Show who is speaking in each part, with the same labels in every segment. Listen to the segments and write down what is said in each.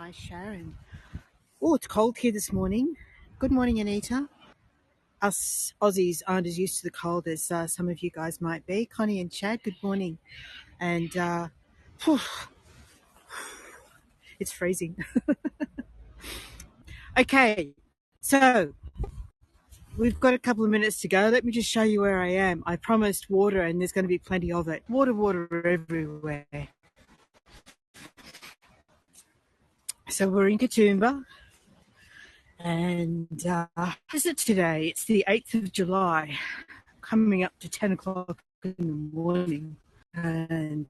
Speaker 1: Hi, Sharon. Oh, it's cold here this morning. Good morning, Anita. Us Aussies aren't as used to the cold as some of you guys might be. Connie and Chad, good morning. And whew, it's freezing. Okay, so we've got a couple of minutes to go. Let me just show you where I am. I promised water, and there's going to be plenty of it. Water everywhere. So we're in Katoomba. And what is it today? It's the 8th of July, coming up to 10 o'clock in the morning. And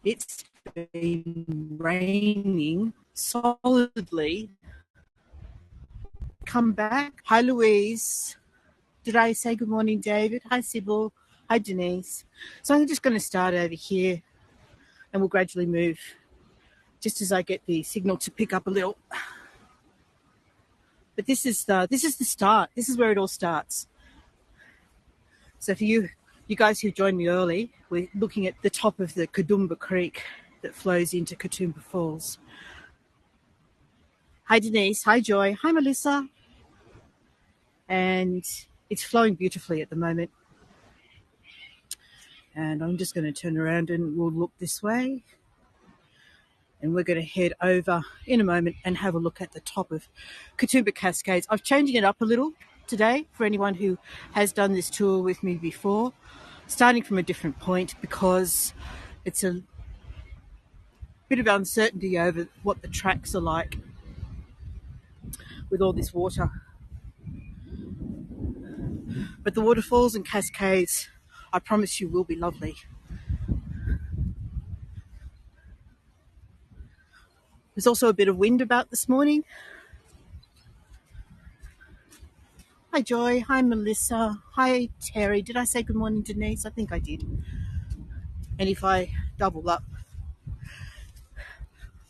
Speaker 1: it's been raining solidly. Come back. Hi, Louise. Did I say good morning, David? Hi, Sybil. Hi, Denise. So I'm just going to start over here and we'll gradually move just as I get the signal to pick up a little. But this is the start. This is where it all starts. So for you guys who joined me early, we're looking at the top of the Katoomba Creek that flows into Katoomba Falls. Hi, Denise. Hi, Joy. Hi, Melissa. And it's flowing beautifully at the moment. And I'm just going to turn around and we'll look this way. And we're going to head over in a moment and have a look at the top of Katoomba Cascades. I'm changing it up a little today for anyone who has done this tour with me before, starting from a different point because it's a bit of uncertainty over what the tracks are like with all this water. But the waterfalls and cascades, I promise you, will be lovely. There's also a bit of wind about this morning. Hi, Joy. Hi, Melissa. Hi, Terry. Did I say good morning, Denise? I think I did. And if I double up,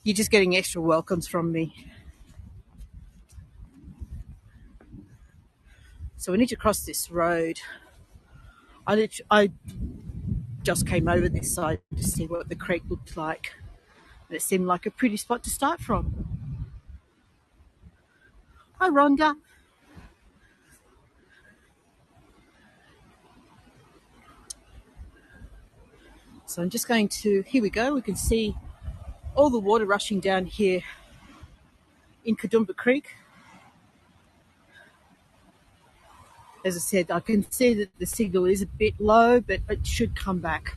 Speaker 1: you're just getting extra welcomes from me. So we need to cross this road. I just came over this side to see what the creek looked like. And it seemed like a pretty spot to start from. Hi, Rhonda. So I'm just going to, here we go. We can see all the water rushing down here in Katoomba Creek. As I said, I can see that the signal is a bit low, but it should come back.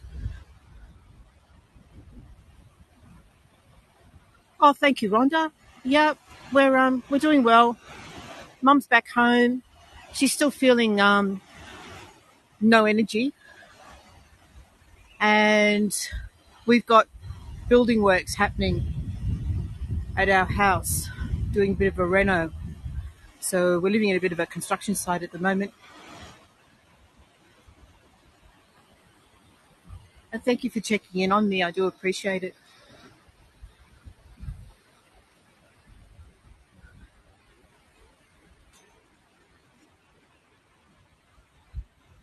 Speaker 1: Oh, thank you, Rhonda. Yeah, we're doing well. Mum's back home. She's still feeling no energy, and we've got building works happening at our house, doing a bit of a reno. So we're living in a bit of a construction site at the moment. And thank you for checking in on me. I do appreciate it.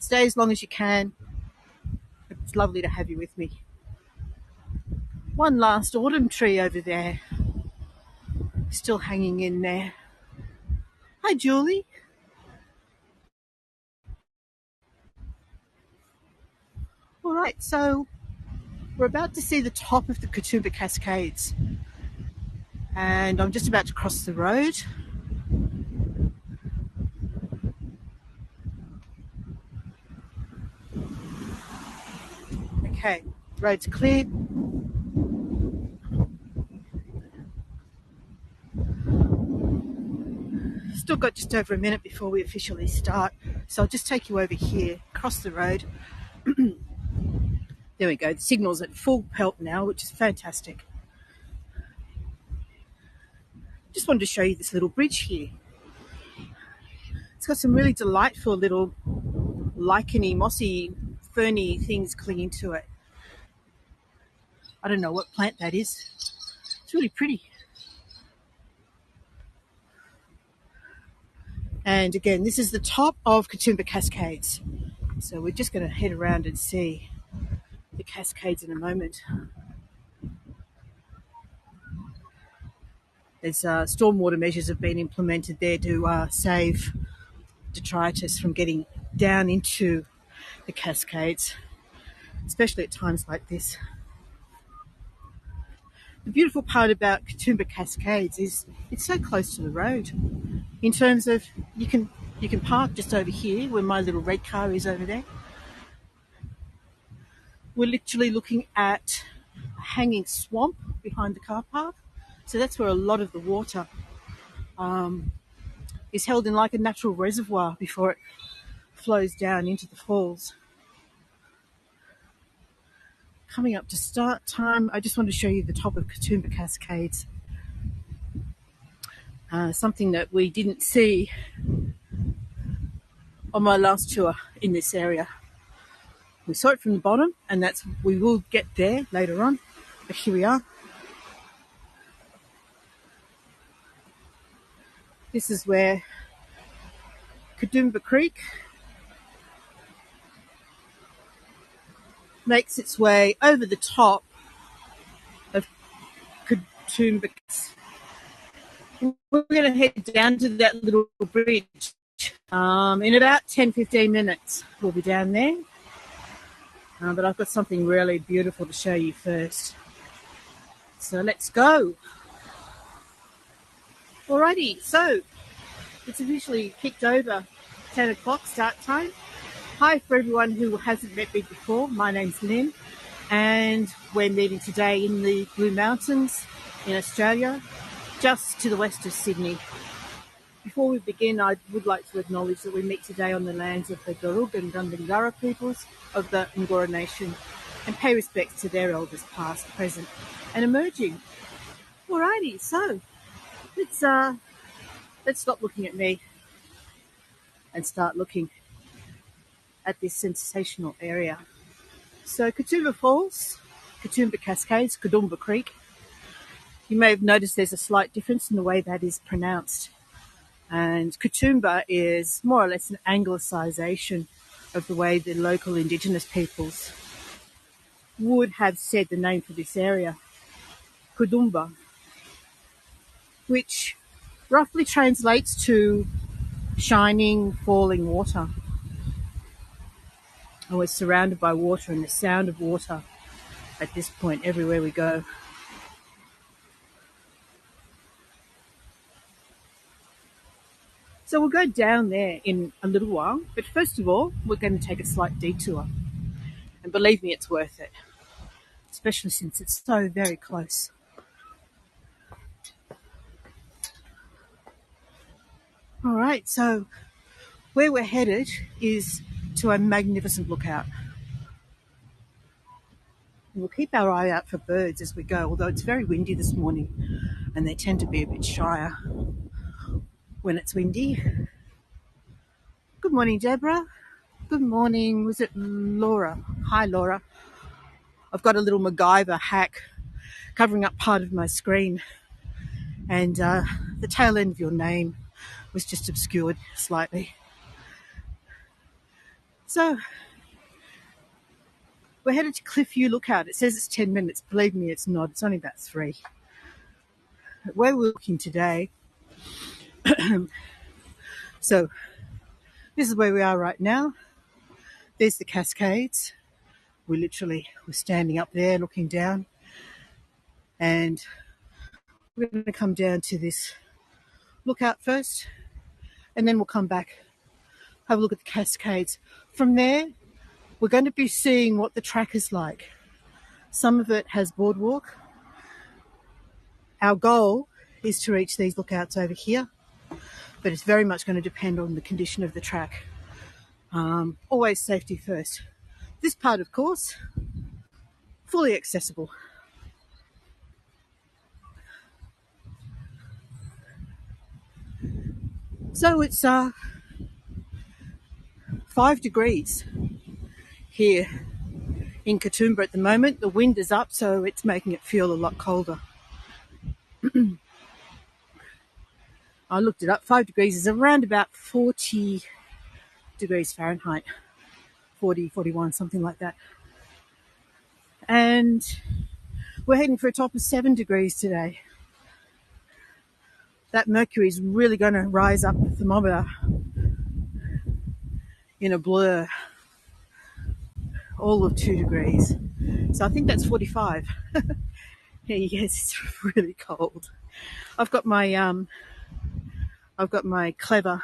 Speaker 1: Stay as long as you can. It's lovely to have you with me. One last autumn tree over there, still hanging in there. Hi, Julie. All right, so we're about to see the top of the Katoomba Cascades, and I'm just about to cross the road. Okay, road's clear. Still got just over a minute before we officially start, so I'll just take you over here, cross the road. There we go. The signal's at full pelt now, which is fantastic. Just wanted to show you this little bridge here. It's got some really delightful little licheny, mossy, ferny things clinging to it. I don't know what plant that is. It's really pretty. And again, this is the top of Katoomba Cascades. So we're just going to head around and see the Cascades in a moment. There's stormwater measures have been implemented there to save detritus from getting down into the Cascades, especially at times like this. The beautiful part about Katoomba Cascades is it's so close to the road. In terms of you can park just over here where my little red car is over there. We're literally looking at a hanging swamp behind the car park. So that's where a lot of the water is held in like a natural reservoir before it flows down into the falls. Coming up to start time, I just want to show you the top of Katoomba Cascades. Something that we didn't see on my last tour in this area. We saw it from the bottom, and we will get there later on, but here we are. This is where Katoomba Creek makes its way over the top of Katoomba. We're going to head down to that little bridge. In about 10-15 minutes, we'll be down there. But I've got something really beautiful to show you first. So let's go. Alrighty, so it's officially kicked over 10 o'clock start time. Hi for everyone who hasn't met me before. My name's Lynn, and we're meeting today in the Blue Mountains in Australia, just to the west of Sydney. Before we begin, I would like to acknowledge that we meet today on the lands of the Darug and Gundungurra peoples of the Ngora Nation and pay respects to their elders past, present and emerging. Alrighty, so let's stop looking at me and start looking at this sensational area. So Katoomba Falls, Katoomba Cascades, Katoomba Creek. You may have noticed there's a slight difference in the way that is pronounced. And Katoomba is more or less an anglicisation of the way the local Indigenous peoples would have said the name for this area, Katoomba, which roughly translates to shining, falling water. And we're surrounded by water and the sound of water at this point everywhere we go. So we'll go down there in a little while, but first of all, we're going to take a slight detour. And believe me, it's worth it, especially since it's so very close. All right, so where we're headed is to a magnificent lookout. We'll keep our eye out for birds as we go, although it's very windy this morning and they tend to be a bit shyer when it's windy. Good morning, Deborah. Good morning. Was it Laura? Hi, Laura. I've got a little MacGyver hack covering up part of my screen, and the tail end of your name was just obscured slightly. So we're headed to Cliffview Lookout. It says it's 10 minutes. Believe me, it's not. It's only about 3. Where we're looking today, so this is where we are right now. There's the Cascades. We're standing up there looking down, and we're going to come down to this lookout first, and then we'll come back, have a look at the Cascades. From there, we're going to be seeing what the track is like. Some of it has boardwalk. Our goal is to reach these lookouts over here, but it's very much going to depend on the condition of the track. Always safety first. This part, of course, fully accessible. So it's 5 degrees here in Katoomba at the moment. The wind is up, so it's making it feel a lot colder. I looked it up. 5 degrees is around about 40 degrees Fahrenheit, 40, 41, something like that. And we're heading for a top of 7 degrees today. that mercury is really going to rise up the thermometer in a blur, all of 2 degrees. So I think that's 45. Yes, it's really cold. I've got my clever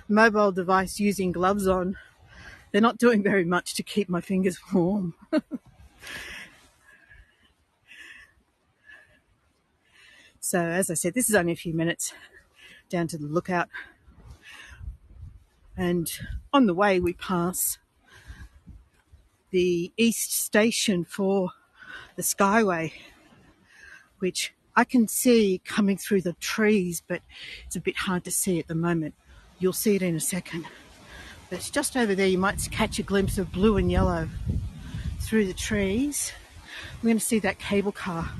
Speaker 1: mobile device using gloves on. They're not doing very much to keep my fingers warm. So as I said, this is only a few minutes down to the lookout. And on the way, we pass the east station for the Skyway, which I can see coming through the trees, but it's a bit hard to see at the moment. You'll see it in a second. But it's just over there. You might catch a glimpse of blue and yellow through the trees. We're going to see that cable car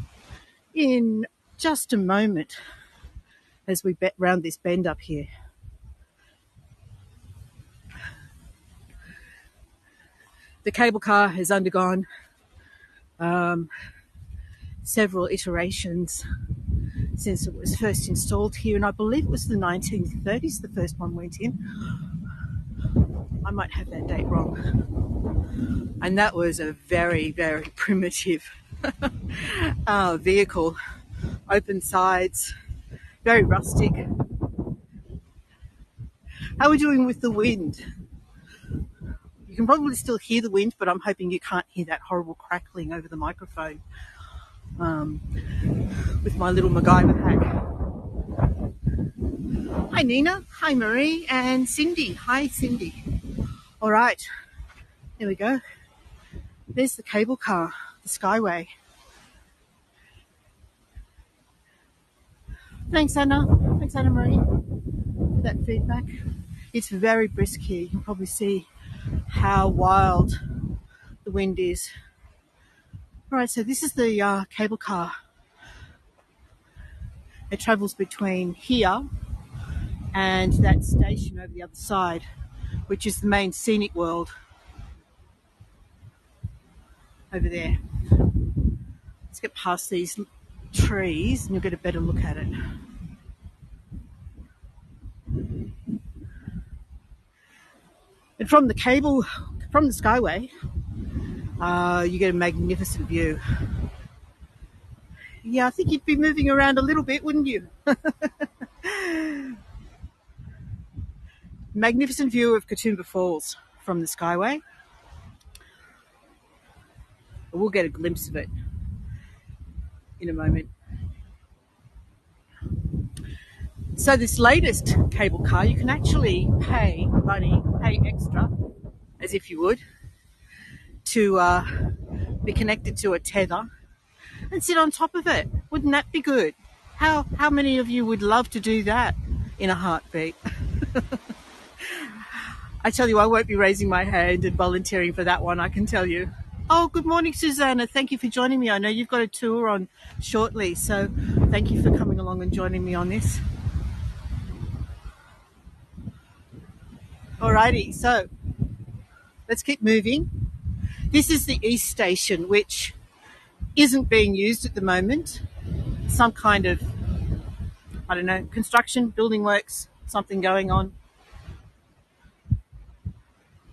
Speaker 1: in just a moment as we round this bend up here. The cable car has undergone several iterations since it was first installed here, and I believe it was the 1930s the first one went in. I might have that date wrong. And that was a very, very primitive vehicle. Open sides, very rustic. How are we doing with the wind? You can probably still hear the wind, but I'm hoping you can't hear that horrible crackling over the microphone with my little MacGyver hack. Hi Nina, hi Marie, and Cindy. Hi Cindy. All right, there we go. There's the cable car, the Skyway. Thanks Anna Marie, for that feedback. It's very brisk here. You can probably see how wild the wind is. All right, so this is the cable car. It travels between here and that station over the other side, which is the main scenic world over there. Let's get past these trees and you'll get a better look at it. And from the Skyway, you get a magnificent view. Yeah, I think you'd be moving around a little bit, wouldn't you? Magnificent view of Katoomba Falls from the Skyway. We'll get a glimpse of it in a moment. So this latest cable car, you can actually pay extra, as if you would, to be connected to a tether and sit on top of it. Wouldn't that be good? How many of you would love to do that in a heartbeat? I tell you, I won't be raising my hand and volunteering for that one, I can tell you. Oh, good morning, Susanna. Thank you for joining me. I know you've got a tour on shortly, so thank you for coming along and joining me on this. Alrighty, so let's keep moving. This is the East Station, which isn't being used at the moment. Some kind of, I don't know, construction, building works, something going on.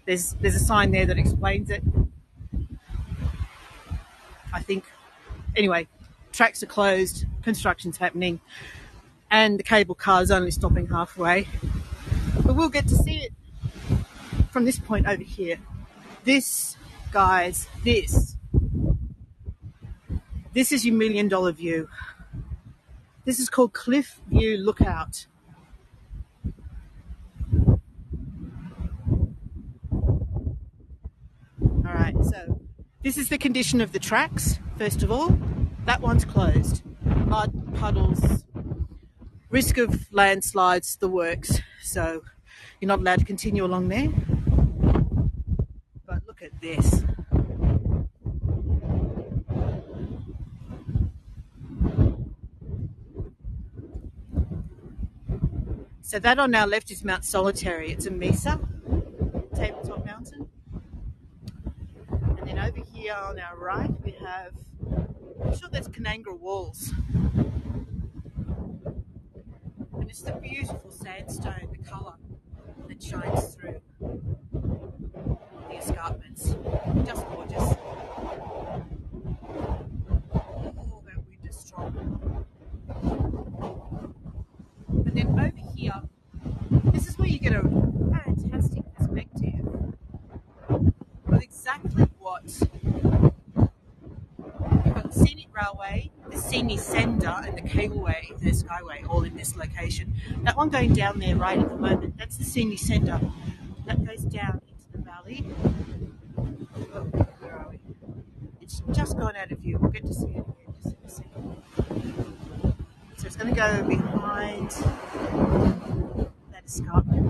Speaker 1: There's a sign there that explains it, I think. Anyway, tracks are closed, construction's happening, and the cable car is only stopping halfway. But we'll get to see it from this point over here. This, guys, this is your $1 million view. This is called Cliff View Lookout. All right, so this is the condition of the tracks, first of all. That one's closed. Mud, puddles, risk of landslides, the works. So you're not allowed to continue along there. But look at this. So that on our left is Mount Solitary. It's a mesa, tabletop mountain. And then over here on our right we have, I'm sure that's Canangra Walls. it's the beautiful sandstone, the colour that shines through the escarpments. Just gorgeous. Oh, that wind is strong. And then over here, this is where you get a fantastic perspective of exactly what you've got: the scenic railway, the scenic sender, and the cableway, the skyway, all in this location. That one going down there right at the moment, that's the scenic sender. That goes down into the valley. Oh, where are we? It's just gone out of view. We'll get to see it again just in a second. So it's going to go behind that escarpment.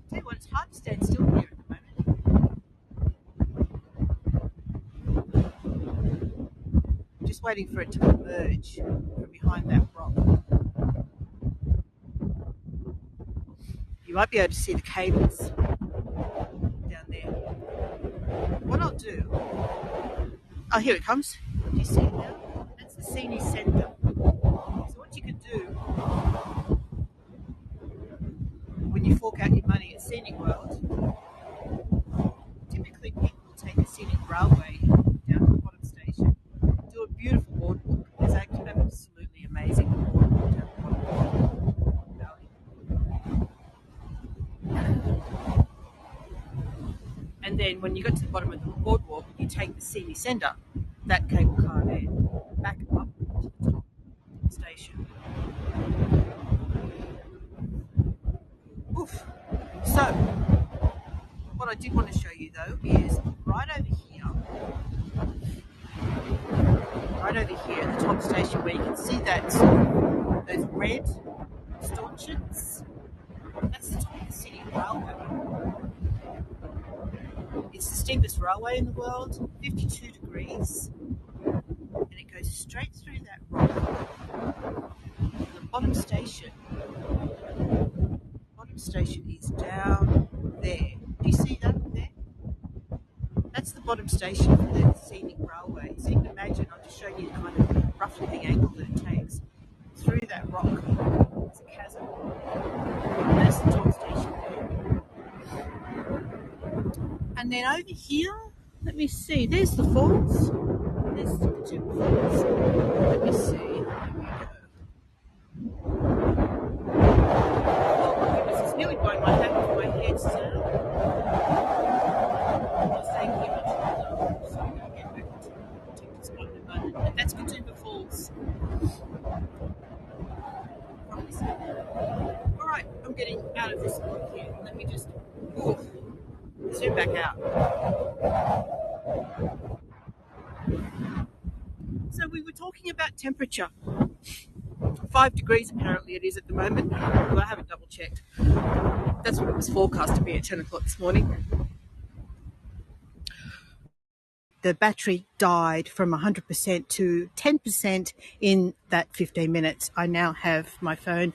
Speaker 1: Tell you what, it's hard to stand still here at the moment. Just waiting for it to emerge from behind that rock. You might be able to see the cables down there. What I'll do... Oh, here it comes. Do you see it now? That's the scenic centre. So what you can do when you fork out your money at Scenic World, typically people will take a scenic railway down to the bottom station, do a beautiful boardwalk. There's actually absolutely amazing boardwalk down the bottom valley. And then when you get to the bottom of the boardwalk, you take the scenic centre, that cable car there, back up to the top of the station. Oof. So, what I did want to show you though is right over here at the top station, where you can see that those red stanchions. That's the top of the city railway. It's the steepest railway in the world, 52 degrees, and it goes straight through that rock. The bottom station is down there. Do you see that there? That's the bottom station for the scenic railway. So you can imagine, I'll just show you kind of roughly the angle that it takes through that rock. It's a chasm. That's the top station there. And then over here, let me see, there's the falls. There's the Katoomba Falls. Let me see. There we go. Oh my goodness, it's nearly blowing my hat off my head, so I'm not saying too much further, so I'm going to get back to this one in a moment. But that's Katoomba Falls. Alright, I'm getting out of this block here. Let me just zoom back out. So we were talking about temperature. 5 degrees apparently it is at the moment. Well, I haven't double checked. That's what it was forecast to be at 10 o'clock this morning. The battery died from 100% to 10% in that 15 minutes. I now have my phone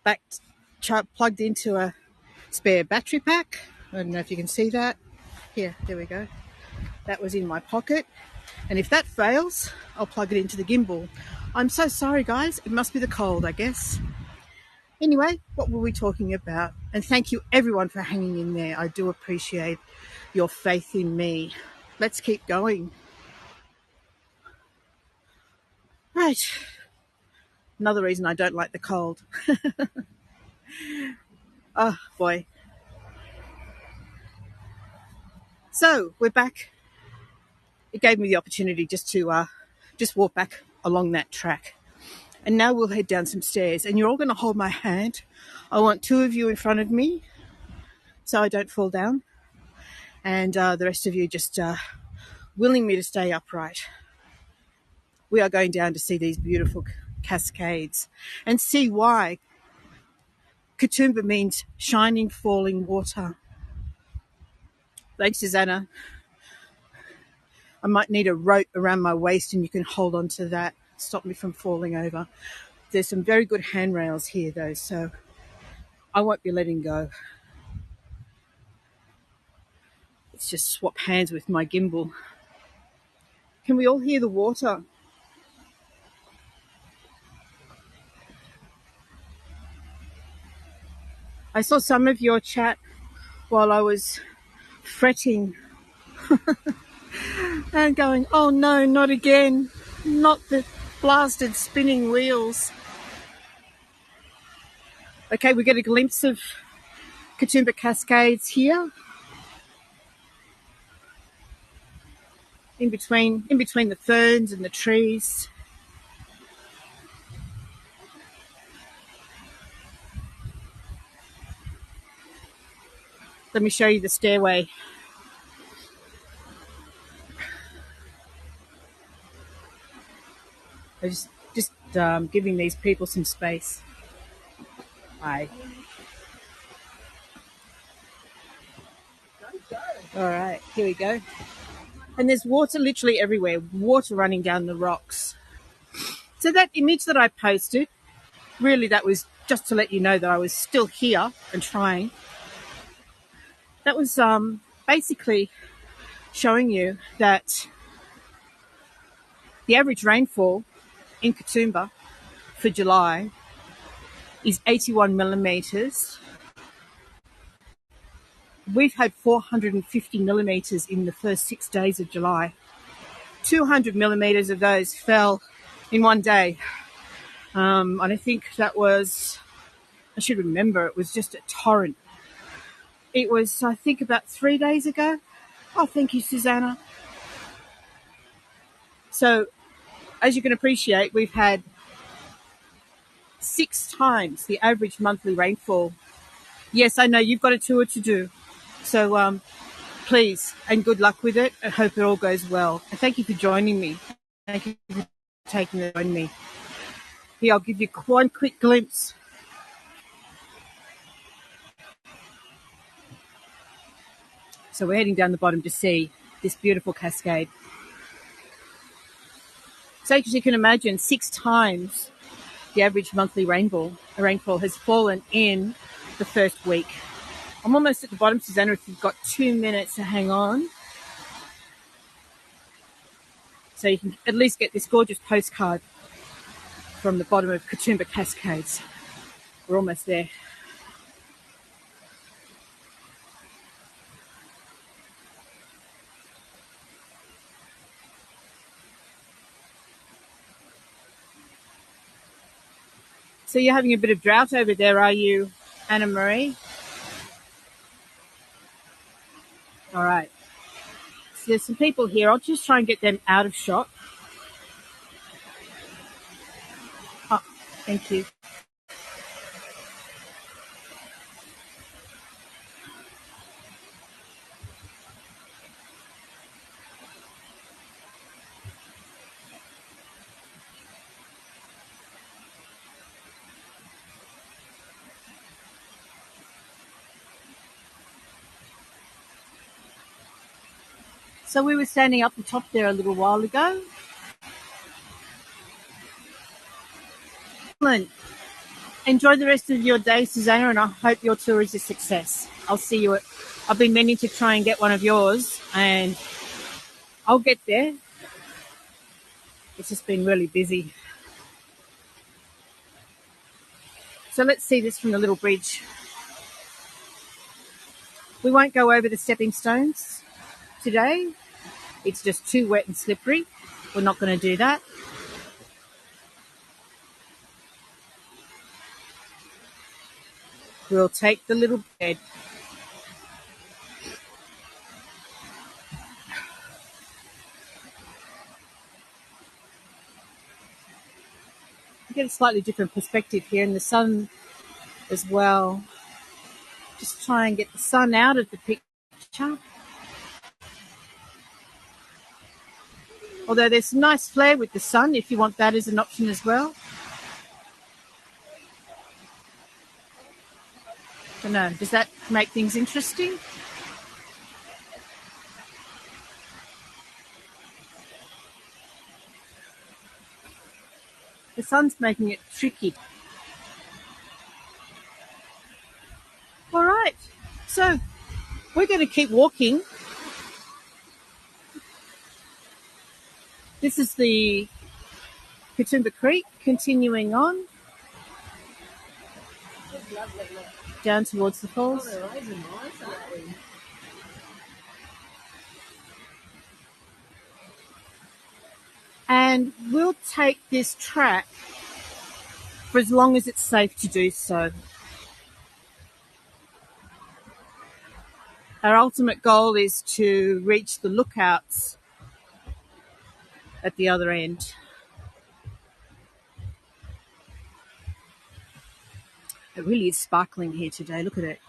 Speaker 1: back plugged into a spare battery pack. I don't know if you can see that. Here, there we go. That was in my pocket. And if that fails, I'll plug it into the gimbal. I'm so sorry, guys. It must be the cold, I guess. Anyway, what were we talking about? And thank you, everyone, for hanging in there. I do appreciate your faith in me. Let's keep going. Right. Another reason I don't like the cold. Oh, boy. So, we're back. It gave me the opportunity just to just walk back along that track. And now we'll head down some stairs. And you're all going to hold my hand. I want 2 of you in front of me so I don't fall down. And the rest of you just willing me to stay upright. We are going down to see these beautiful cascades and see why Katoomba means shining, falling water. Thanks, Susanna. I might need a rope around my waist and you can hold on to that, stop me from falling over. There's some very good handrails here though, so I won't be letting go. Let's just swap hands with my gimbal. Can we all hear the water? I saw some of your chat while I was fretting and going, oh no, not again. Not the blasted spinning wheels. Okay, we get a glimpse of Katoomba Cascades here. In between the ferns and the trees. Let me show you the stairway. I'm just giving these people some space. Hi. All right, here we go. And there's water literally everywhere, water running down the rocks. So that image that I posted, really that was just to let you know that I was still here and trying. That was basically showing you that the average rainfall in Katoomba for July is 81 millimetres. We've had 450 millimetres in the first 6 days of July. 200 millimetres of those fell in one day. And I think that was, I should remember, it was just a torrent. It was, I think, about 3 days ago. Oh, thank you, Susanna. So, as you can appreciate, we've had 6 times the average monthly rainfall. Yes, I know you've got a tour to do. So, please, and good luck with it. I hope it all goes well. And thank you for joining me. Thank you for taking the join me. Here, I'll give you one quick glimpse. So we're heading down the bottom to see this beautiful cascade. So as you can imagine, 6 times the average monthly rainfall has fallen in the first week. I'm almost at the bottom, Susanna, if you've got 2 minutes to hang on. So you can at least get this gorgeous postcard from the bottom of Katoomba Cascades. We're almost there. So you're having a bit of drought over there, are you, Anna Marie? All right. So there's some people here. I'll just try and get them out of shot. Oh, thank you. So we were standing up the top there a little while ago. Excellent. Enjoy the rest of your day, Susanna, and I hope your tour is a success. I'll see you I've been meaning to try and get one of yours, and I'll get there. It's just been really busy. So let's see this from the little bridge. We won't go over the stepping stones today. It's just too wet and slippery. We're not going to do that. We'll take the little bed. You get a slightly different perspective here in the sun as well. Just try and get the sun out of the picture. Although there's some nice flare with the sun if you want that as an option as well. I don't know, does that make things interesting? The sun's making it tricky. All right, so we're going to keep walking. This is the Katoomba Creek, continuing on. It's lovely, look. down towards the falls. And we'll take this track for as long as it's safe to do so. Our ultimate goal is to reach the lookouts at the other end. It really is sparkling here today. Look at it.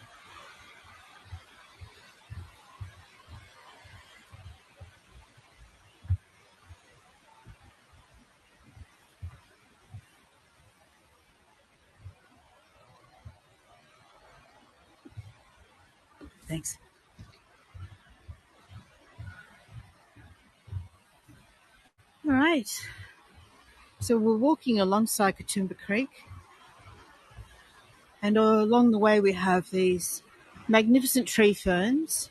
Speaker 1: Thanks. All right. So we're walking alongside Katoomba Creek. And along the way we have these magnificent tree ferns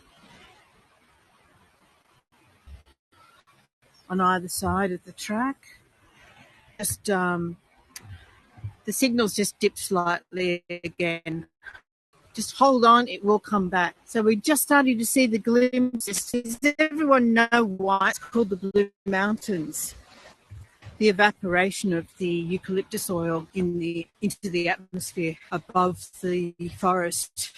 Speaker 1: on either side of the track. Just the signal's just dipped slightly again. Just hold on, it will come back. So we're just starting to see the glimpses. Does everyone know why it's called the Blue Mountains? The evaporation of the eucalyptus oil into the atmosphere above the forest,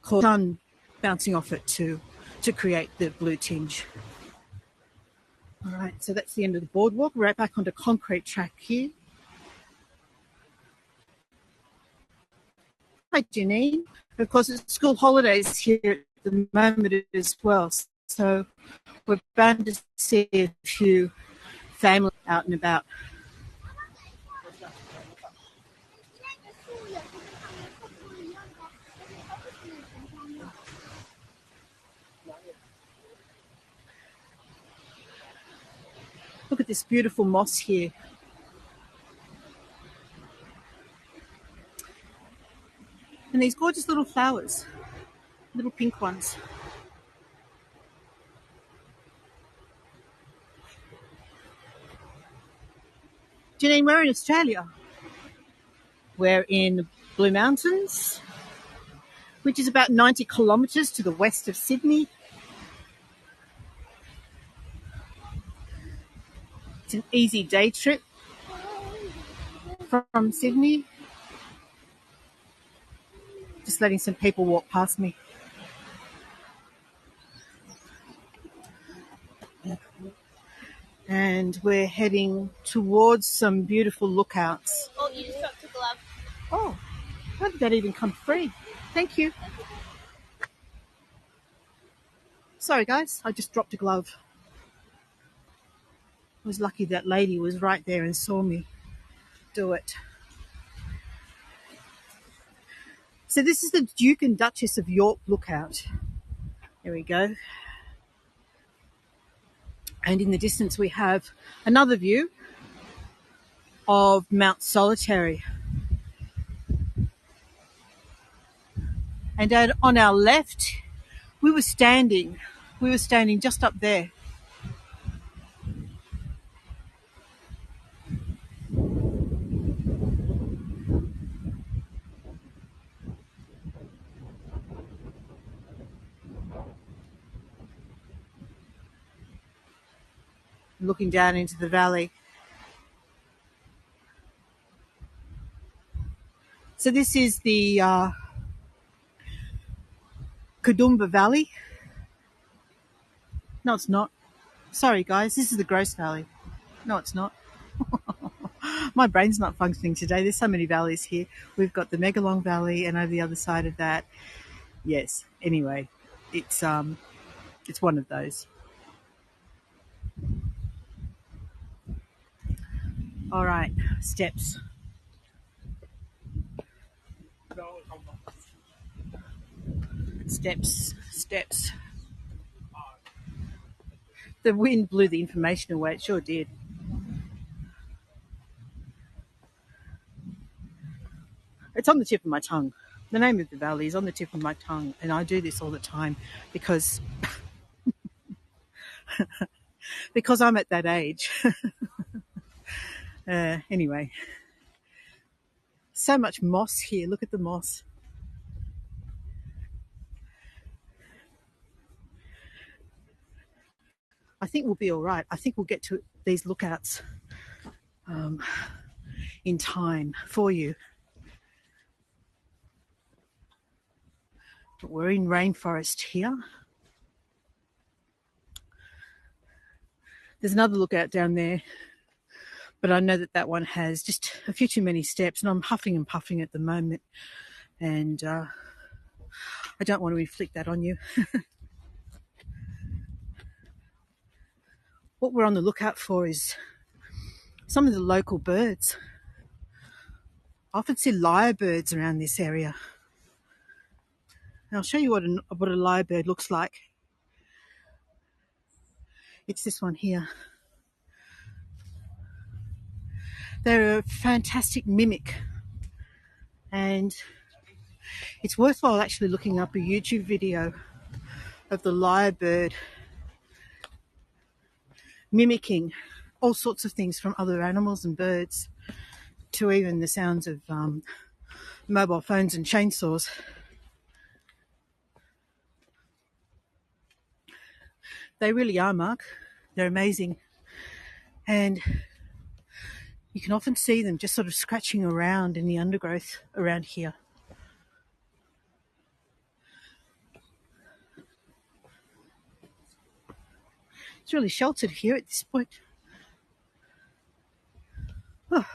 Speaker 1: called sun bouncing off it to create the blue tinge. All right, so that's the end of the boardwalk. Right back onto concrete track here. Hi, Janine. Of course, it's school holidays here at the moment as well, so we're bound to see a few families out and about. Look at this beautiful moss here. And these gorgeous little flowers, little pink ones. Janine, we're in Australia. We're in the Blue Mountains, which is about 90 kilometres to the west of Sydney. It's an easy day trip from Sydney. Just letting some people walk past me. And we're heading towards some beautiful lookouts.
Speaker 2: Oh, you just dropped a glove.
Speaker 1: Oh, how did that even come free? Thank you. Sorry, guys, I just dropped a glove. I was lucky that lady was right there and saw me do it. So this is the Duke and Duchess of York lookout. There we go. And in the distance we have another view of Mount Solitary. And on our left, we were standing just up there. Looking down into the valley. So this is the Katoomba Valley. No, it's not. Sorry, guys, this is the Gross Valley. No, it's not. My brain's not functioning today. There's so many valleys here. We've got the Megalong Valley, and over the other side of that, yes. Anyway, it's one of those. All right, steps. Steps. The wind blew the information away. It sure did. It's on the tip of my tongue. The name of the valley is on the tip of my tongue, and I do this all the time because I'm at that age. Anyway, so much moss here. Look at the moss. I think we'll be all right. I think we'll get to these lookouts in time for you. But we're in rainforest here. There's another lookout down there, but I know that that one has just a few too many steps, and I'm huffing and puffing at the moment, and I don't want to inflict that on you. What we're on the lookout for is some of the local birds. I often see lyrebirds around this area. And I'll show you what a lyrebird looks like. It's this one here. They're a fantastic mimic, and it's worthwhile actually looking up a YouTube video of the lyrebird mimicking all sorts of things, from other animals and birds to even the sounds of mobile phones and chainsaws. They really are, Mark. They're amazing. And you can often see them just sort of scratching around in the undergrowth around here. It's really sheltered here at this point. Oh.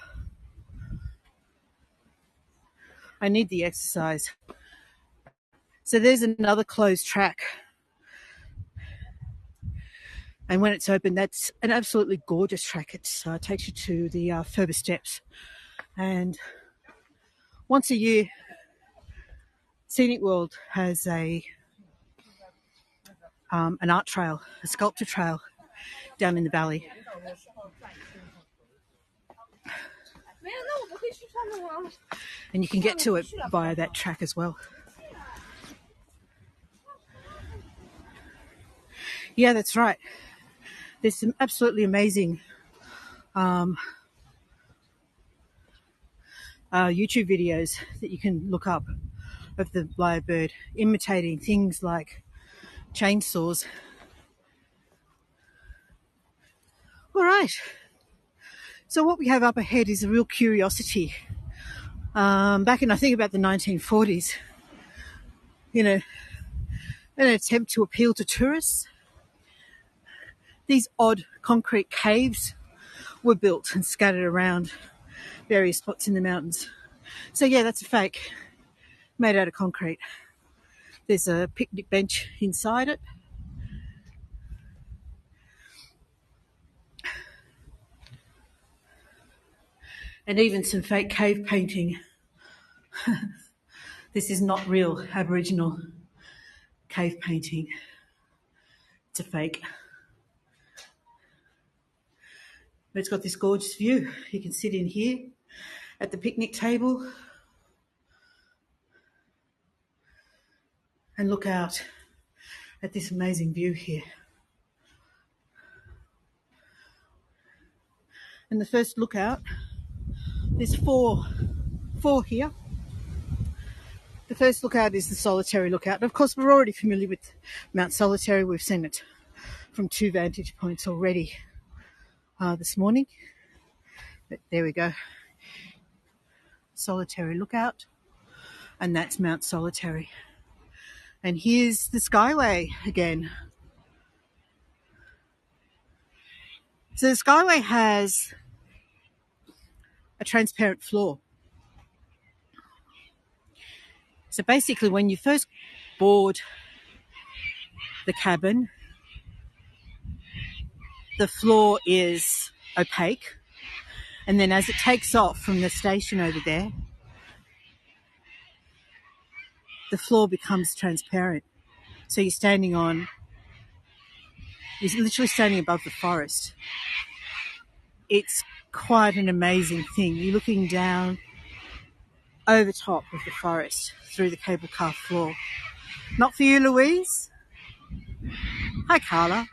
Speaker 1: I need the exercise. So there's another closed track. And when it's open, that's an absolutely gorgeous track. It takes you to the further steps. And once a year, Scenic World has an art trail, a sculpture trail down in the valley. And you can get to it via that track as well. Yeah, that's right. There's some absolutely amazing YouTube videos that you can look up of the lyrebird imitating things like chainsaws. All right. So what we have up ahead is a real curiosity. Back in, I think, about the 1940s, an attempt to appeal to tourists, these odd concrete caves were built and scattered around various spots in the mountains. So yeah, that's a fake, made out of concrete. There's a picnic bench inside it. And even some fake cave painting. This is not real Aboriginal cave painting. It's a fake. But it's got this gorgeous view. You can sit in here at the picnic table and look out at this amazing view here. And the first lookout, there's four here. The first lookout is the Solitary lookout. And of course, we're already familiar with Mount Solitary. We've seen it from 2 vantage points already this morning. But there we go. Solitary lookout. And that's Mount Solitary. And here's the Skyway again. So the Skyway has a transparent floor. So basically, when you first board the cabin, the floor is opaque. And then as it takes off from the station over there, the floor becomes transparent. So you're literally standing above the forest. It's quite an amazing thing. You're looking down over top of the forest through the cable car floor. Not for you, Louise. Hi, Carla.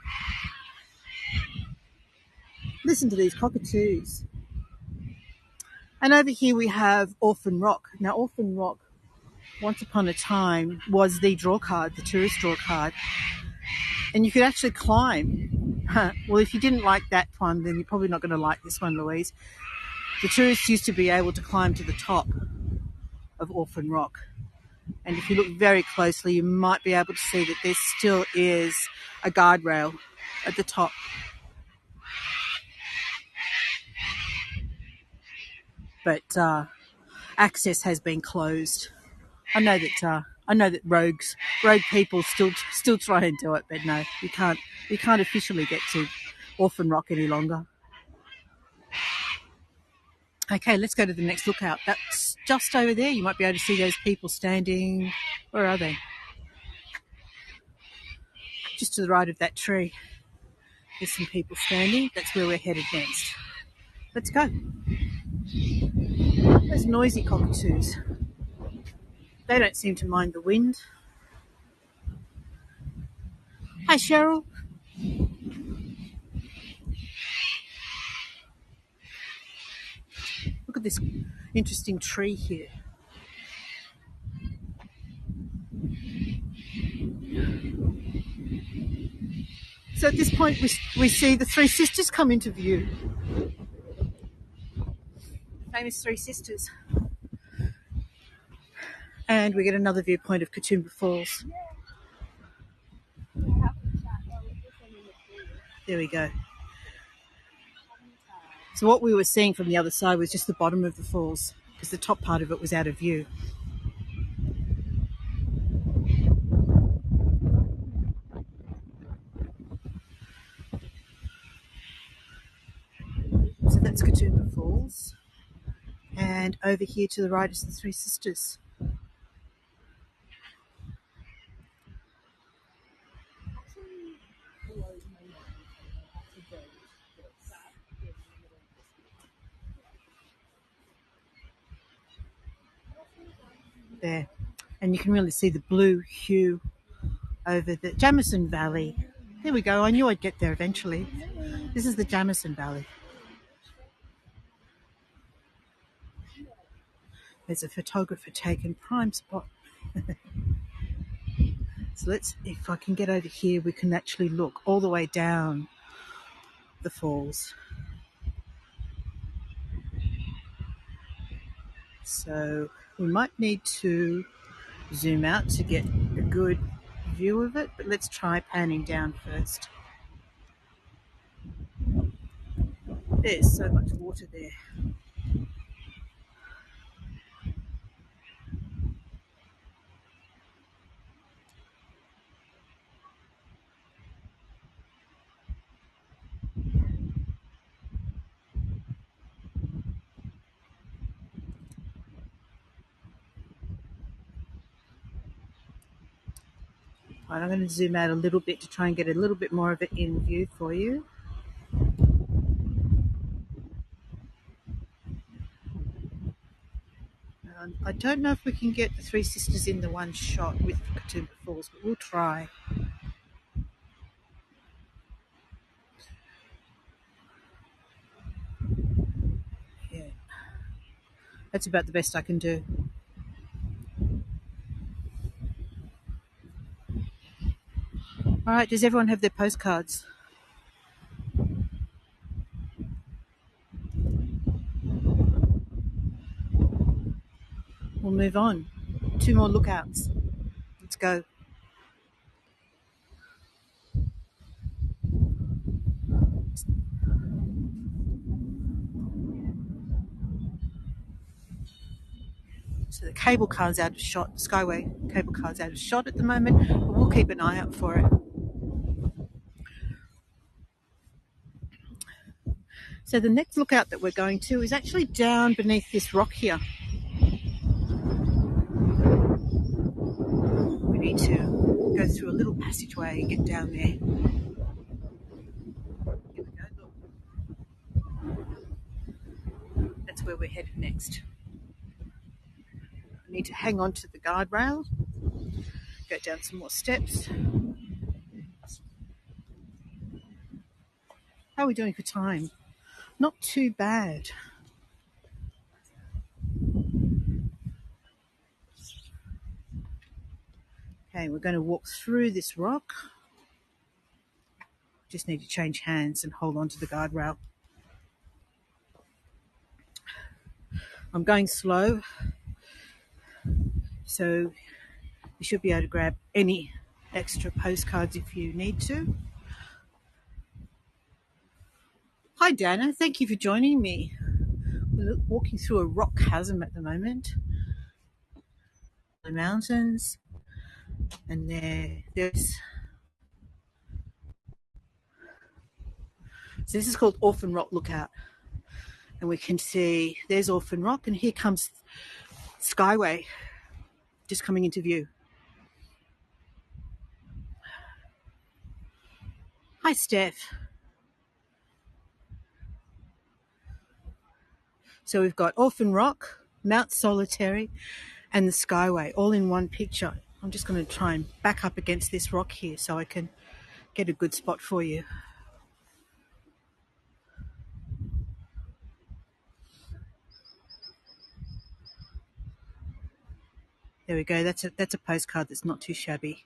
Speaker 1: Listen to these cockatoos. And over here we have Orphan Rock. Now, Orphan Rock, once upon a time, was the draw card, the tourist draw card. And you could actually climb Well, if you didn't like that one, then you're probably not going to like this one, Louise. The tourists used to be able to climb to the top of Orphan Rock. And if you look very closely, you might be able to see that there still is a guardrail at the top. But access has been closed. I know that rogue people still try and do it, but no, you can't officially get to Orphan Rock any longer. Okay, let's go to the next lookout. That's just over there. You might be able to see those people standing. Where are they? Just to the right of that tree. There's some people standing. That's where we're headed next. Let's go. Those noisy cockatoos. They don't seem to mind the wind. Hi, Cheryl. Look at this interesting tree here. So at this point, we see the Three Sisters come into view. Famous Three Sisters. And we get another viewpoint of Katoomba Falls. There we go. So what we were seeing from the other side was just the bottom of the falls, because the top part of it was out of view. So that's Katoomba Falls. And over here to the right is the Three Sisters. There. And you can really see the blue hue over the Jamison Valley. There we go. I knew I'd get there eventually. This is the Jamison Valley. There's a photographer taking prime spot. So if I can get over here, we can actually look all the way down the falls. So we might need to zoom out to get a good view of it, but let's try panning down first. There's so much water there. Right, I'm going to zoom out a little bit to try and get a little bit more of it in view for you. I don't know if we can get the Three Sisters in the one shot with Katoomba Falls, but we'll try. Yeah, that's about the best I can do. All right, does everyone have their postcards? We'll move on. 2 more lookouts. Let's go. So the cable car's out of shot. Skyway cable car's out of shot at the moment, but we'll keep an eye out for it. So the next lookout that we're going to is actually down beneath this rock here. We need to go through a little passageway and get down there. Here we go, look. That's where we're headed next. I need to hang on to the guardrail, go down some more steps. How are we doing for time? Not too bad. Okay, we're going to walk through this rock. Just need to change hands and hold on to the guardrail. I'm going slow, so you should be able to grab any extra postcards if you need to. Hi Dana, thank you for joining me. We're walking through a rock chasm at the moment. The mountains, and there's so this is called Orphan Rock Lookout, and we can see there's Orphan Rock, and here comes Skyway just coming into view. Hi Steph. So we've got Orphan Rock, Mount Solitary, and the Skyway all in one picture. I'm just going to try and back up against this rock here so I can get a good spot for you. There we go. That's a postcard that's not too shabby.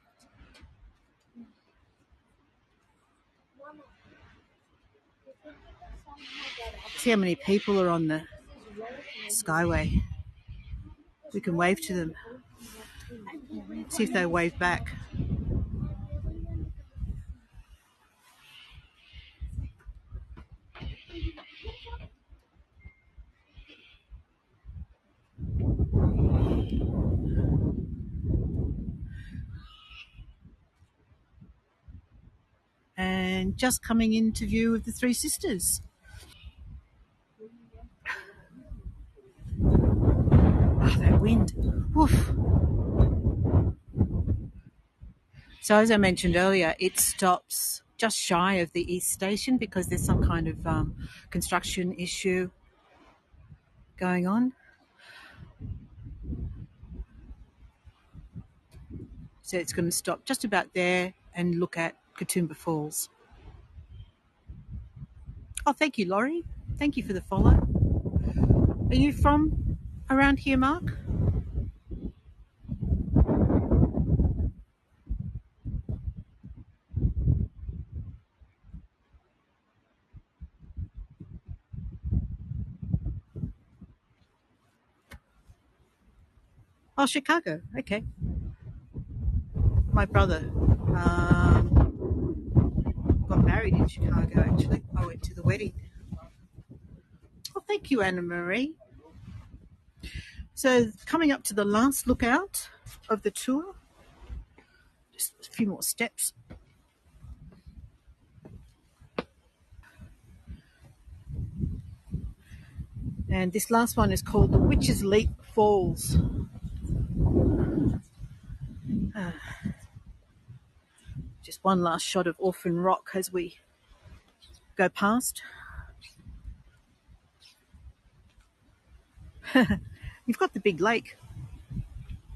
Speaker 1: See how many people are on the Skyway. We can wave to them. See if they wave back. And just coming into view of the Three Sisters. Oh, that wind. Woof. So as I mentioned earlier, it stops just shy of the East Station because there's some kind of construction issue going on. So it's going to stop just about there and look at Katoomba Falls. Oh, thank you, Laurie. Thank you for the follow. Are you from around here, Mark? Oh, Chicago. Okay. My brother got married in Chicago, actually. I went to the wedding. Oh, thank you, Anna Marie. So coming up to the last lookout of the tour, just a few more steps. And this last one is called the Witch's Leap Falls. Just one last shot of Orphan Rock as we go past. You've got the big lake.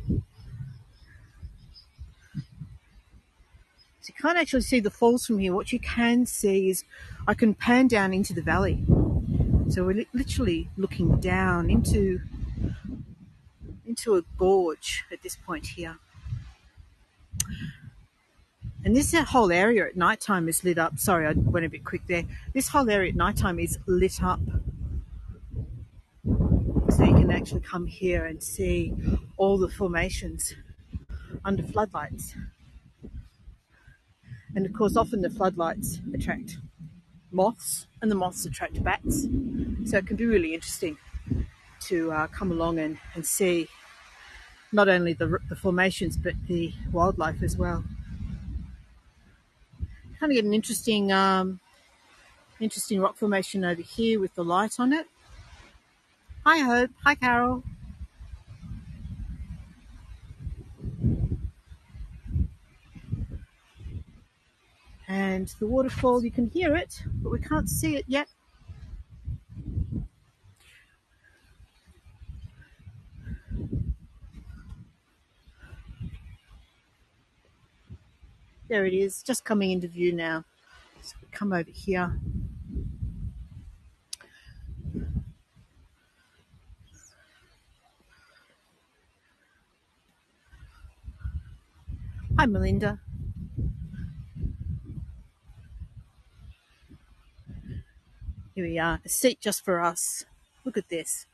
Speaker 1: So you can't actually see the falls from here. What you can see is I can pan down into the valley. So we're literally looking down into a gorge at this point here. And this whole area at nighttime is lit up. Sorry, I went a bit quick there. This whole area at nighttime is lit up. So you can actually come here and see all the formations under floodlights. And of course, often the floodlights attract moths, and the moths attract bats. So it can be really interesting to come along and see not only the formations, but the wildlife as well. Kind of get an interesting rock formation over here with the light on it. Hi Hope, hi Carol. And the waterfall, you can hear it, but we can't see it yet. There it is, just coming into view now. So we come over here. Hi Melinda. Here we are, a seat just for us. Look at this.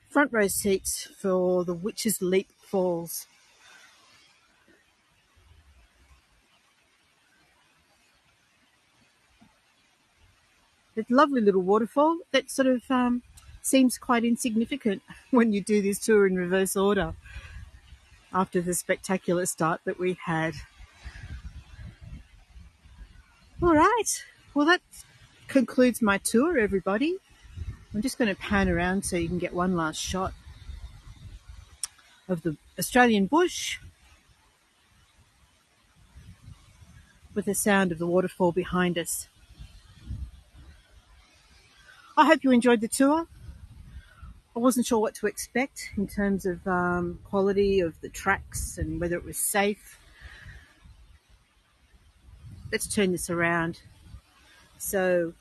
Speaker 1: Front row seats for the Witch's Leap Falls. It's a lovely little waterfall that sort of seems quite insignificant when you do this tour in reverse order after the spectacular start that we had. All right, well that concludes my tour, everybody. I'm just going to pan around so you can get one last shot of the Australian bush with the sound of the waterfall behind us. I hope you enjoyed the tour. I wasn't sure what to expect in terms of quality of the tracks and whether it was safe. Let's turn this around. So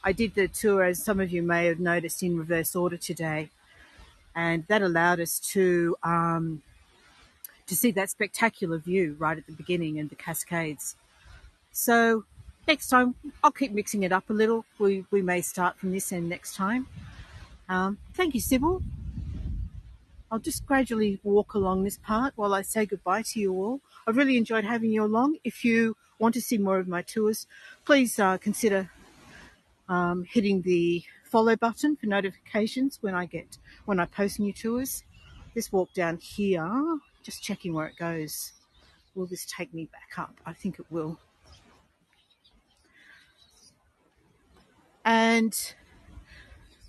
Speaker 1: I did the tour, as some of you may have noticed, in reverse order today, and that allowed us to see that spectacular view right at the beginning and the Cascades. So next time I'll keep mixing it up a little. We may start from this end next time. Thank you, Sybil. I'll just gradually walk along this part while I say goodbye to you all. I've really enjoyed having you along. If you want to see more of my tours, please consider hitting the follow button for notifications when I post new tours. This walk down here, just checking where it goes. Will this take me back up? I think it will. And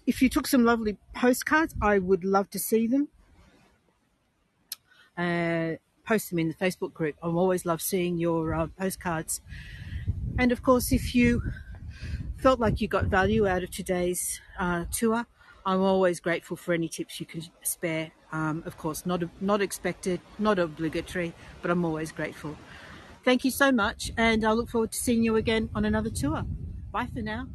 Speaker 1: if you took some lovely postcards, I would love to see them. Post them in the Facebook group. I always love seeing your postcards. And of course, if you felt like you got value out of today's tour, I'm always grateful for any tips you can spare. Of course, not expected, not obligatory, but I'm always grateful. Thank you so much, and I look forward to seeing you again on another tour. Bye for now.